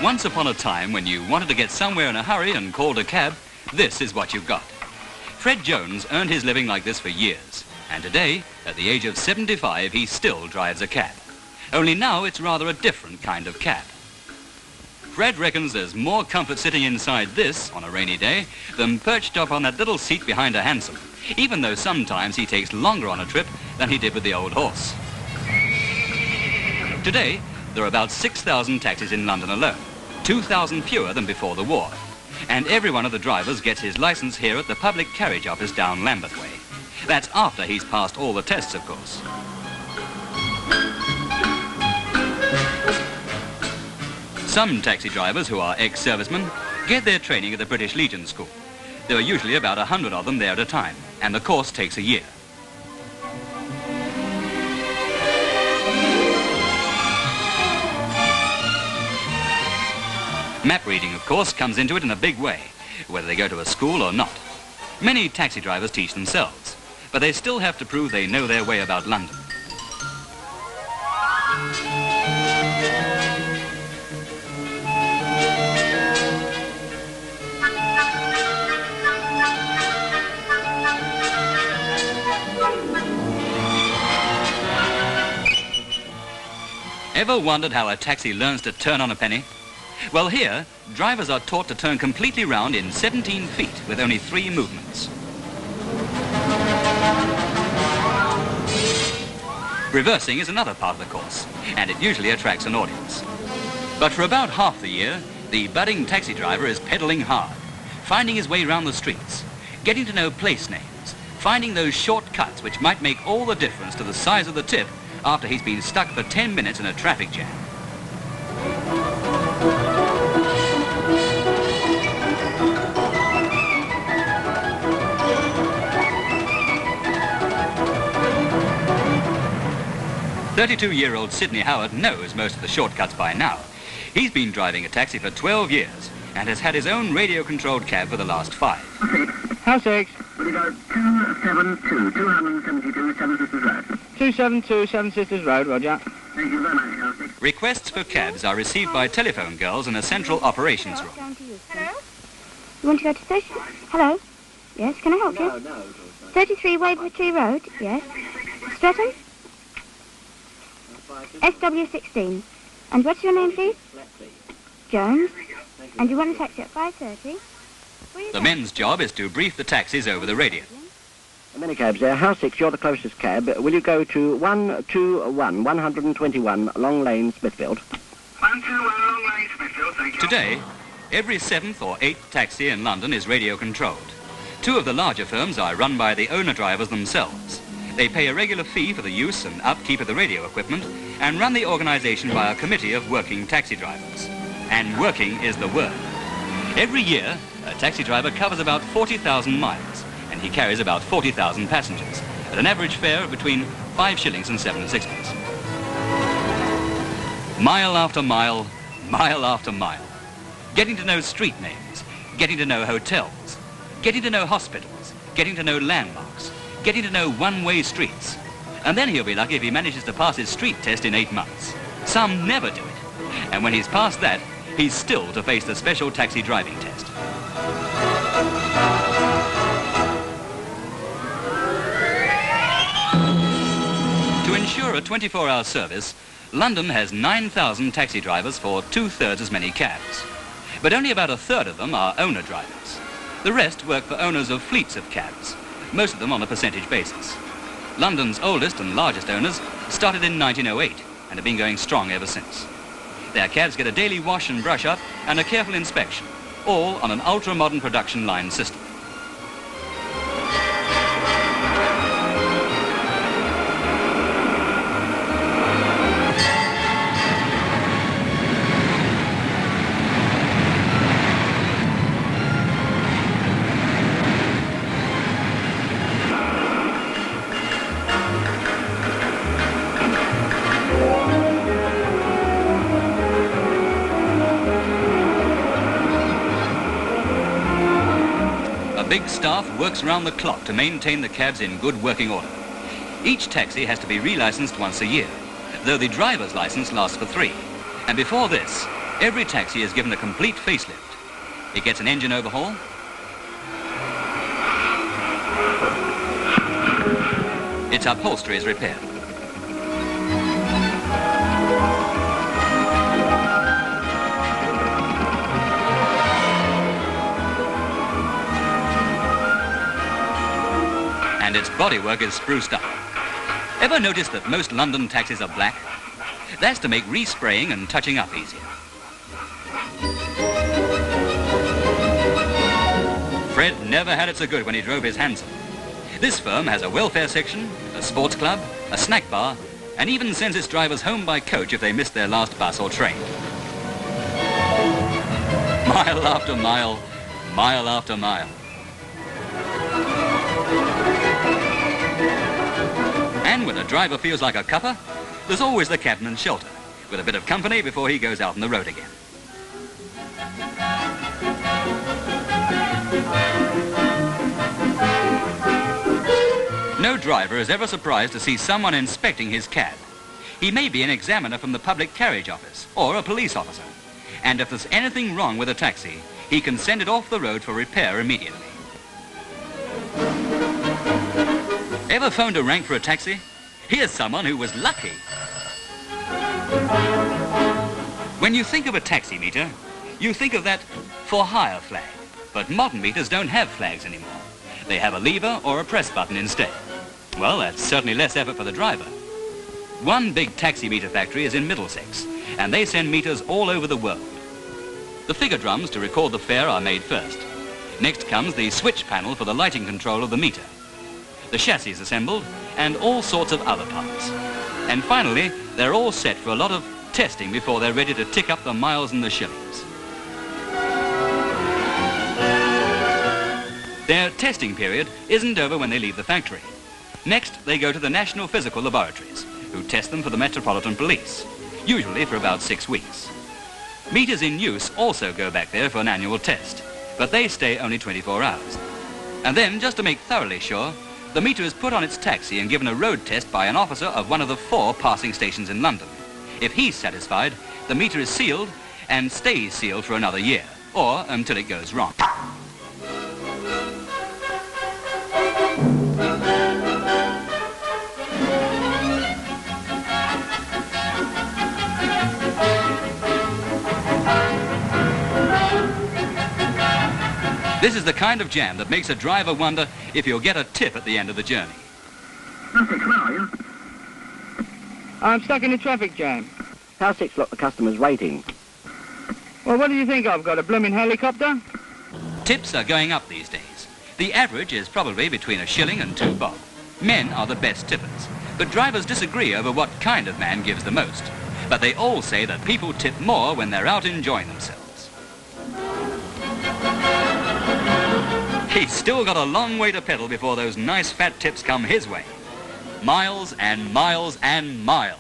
Once upon a time, when you wanted to get somewhere in a hurry and called a cab, this is what you got. Fred Jones earned his living like this for years, and today, at the age of 75, he still drives a cab. Only now it's rather a different kind of cab. Fred reckons there's more comfort sitting inside this on a rainy day than perched up on that little seat behind a hansom, even though sometimes he takes longer on a trip than he did with the old horse. Today, there are about 6,000 taxis in London alone, 2,000 fewer than before the war. And every one of the drivers gets his license here at the Public Carriage Office down Lambeth Way. That's after he's passed all the tests, of course. Some taxi drivers who are ex-servicemen get their training at the British Legion School. There are usually about 100 of them there at a time, and the course takes a year. Map reading, of course, comes into it in a big way, whether they go to a school or not. Many taxi drivers teach themselves, but they still have to prove they know their way about London. Ever wondered how a taxi learns to turn on a penny? Well, here, drivers are taught to turn completely round in 17 feet with only 3 movements. Reversing is another part of the course, and it usually attracts an audience. But for about half the year, the budding taxi driver is pedalling hard, finding his way round the streets, getting to know place names, finding those shortcuts which might make all the difference to the size of the tip after he's been stuck for 10 minutes in a traffic jam. "32-year-old Sidney Howard knows most of the shortcuts by now. He's been driving a taxi for 12 years and has had his own radio-controlled cab for the last 5. House 6. Will you go 272, 272, Seven Sisters Road? 272, Seven Sisters Road, Roger. Thank you very much, House 6. Requests for cabs are received by telephone girls in a central operations room. Hello? You want to go to 30? Hello? Yes, can I help you? No. 33 Wavertree Road, yes. Streatham? SW16. And what's your name, please? Jones. And you want a taxi at 5:30? The men's job is to brief the taxis over the radio. Many cabs there. House 6, you're the closest cab. Will you go to 121 Long Lane, Smithfield? 121 Long Lane, Smithfield, thank you. Today, every 7th or 8th taxi in London is radio-controlled. 2 of the larger firms are run by the owner-drivers themselves. They pay a regular fee for the use and upkeep of the radio equipment and run the organisation by a committee of working taxi drivers. And working is the word. Every year, a taxi driver covers about 40,000 miles, and he carries about 40,000 passengers at an average fare of between 5 shillings and 7 and 6pence. Mile after mile, mile after mile. Getting to know street names, getting to know hotels, getting to know hospitals, getting to know landmarks, getting to know one-way streets. And then he'll be lucky if he manages to pass his street test in 8 months. Some never do it. And when he's passed that, he's still to face the special taxi driving test. To ensure a 24-hour service, London has 9,000 taxi drivers for 2/3 as many cabs. But only about 1/3 of them are owner drivers. The rest work for owners of fleets of cabs, most of them on a percentage basis. London's oldest and largest owners started in 1908 and have been going strong ever since. Their cabs get a daily wash and brush up and a careful inspection, all on an ultra-modern production line system. A big staff works around the clock to maintain the cabs in good working order. Each taxi has to be relicensed once a year, though the driver's license lasts for 3. And before this, Every taxi is given a complete facelift. It gets an engine overhaul, its upholstery is repaired. And its bodywork is spruced up. Ever notice that most London taxis are black? That's to make respraying and touching up easier. Fred never had it so good when he drove his hansom. This firm has a welfare section, a sports club, a snack bar, and even sends its drivers home by coach if they missed their last bus or train. Mile after mile, mile after mile. And when a driver feels like a cuppa, there's always the cabman's shelter, with a bit of company before he goes out on the road again. No driver is ever surprised to see someone inspecting his cab. He may be an examiner from the public carriage office or a police officer. And if there's anything wrong with a taxi, he can send it off the road for repair immediately. Ever phoned a rank for a taxi? Here's someone who was lucky. When you think of a taxi meter, you think of that for hire flag. But modern meters don't have flags anymore. They have a lever or a press button instead. Well, that's certainly less effort for the driver. One big taxi meter factory is in Middlesex, and they send meters all over the world. The figure drums to record the fare are made first. Next comes the switch panel for the lighting control of the meter. The chassis is assembled, and all sorts of other parts. And finally, they're all set for a lot of testing before they're ready to tick up the miles and the shillings. Their testing period isn't over when they leave the factory. Next, they go to the National Physical Laboratories, who test them for the Metropolitan Police, usually for about 6 weeks. Meters in use also go back there for an annual test, but they stay only 24 hours. And then, just to make thoroughly sure, the meter is put on its taxi and given a road test by an officer of one of the 4 passing stations in London. If he's satisfied, the meter is sealed and stays sealed for another year, or until it goes wrong. This is the kind of jam that makes a driver wonder if he'll get a tip at the end of the journey. Nothing, where are you? I'm stuck in a traffic jam. How six lot the customers waiting? Well, what do you think I've got, a blooming helicopter? Tips are going up these days. The average is probably between a shilling and 2 bob. Men are the best tippers, but drivers disagree over what kind of man gives the most. But they all say that people tip more when they're out enjoying themselves. He's still got a long way to pedal before those nice fat tips come his way. Miles and miles and miles.